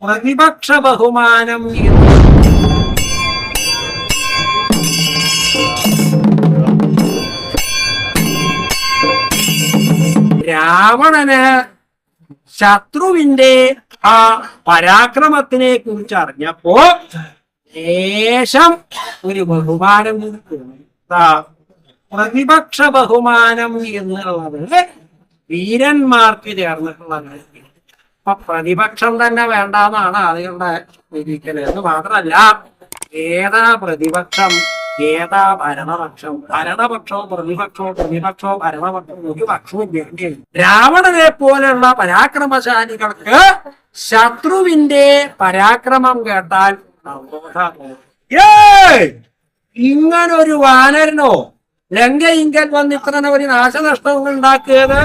പ്രതിപക്ഷ ബഹുമാനം. രാവണന് ശത്രുവിന്റെ ആ പരാക്രമത്തിനെ കുറിച്ച് അറിഞ്ഞപ്പോ ലേശം ഒരു ബഹുമാനം പ്രതിപക്ഷ ബഹുമാനം എന്നുള്ളത് വീരന്മാർക്ക് ചേർന്നിട്ടുള്ളത്. അപ്പൊ പ്രതിപക്ഷം തന്നെ വേണ്ടാന്നാണ് ആളുകളുടെ വിധിക്കല്. എന്ന് മാത്രല്ല, ഏതാ പ്രതിപക്ഷം ഏതാ ഭരണപക്ഷം? ഭരണപക്ഷവും പ്രതിപക്ഷവും പ്രതിപക്ഷവും ഭരണപക്ഷവും ഒരു പക്ഷവും വേണ്ടി. രാവണനെ പോലെയുള്ള പരാക്രമശാലികൾക്ക് ശത്രുവിന്റെ പരാക്രമം കേട്ടാൽ ഇങ്ങനൊരു വാനരനോ ലങ്കയിങ്കൽ വന്ന് ഇത്ര ഒരു നാശനഷ്ടങ്ങൾ ഉണ്ടാക്കിയത്?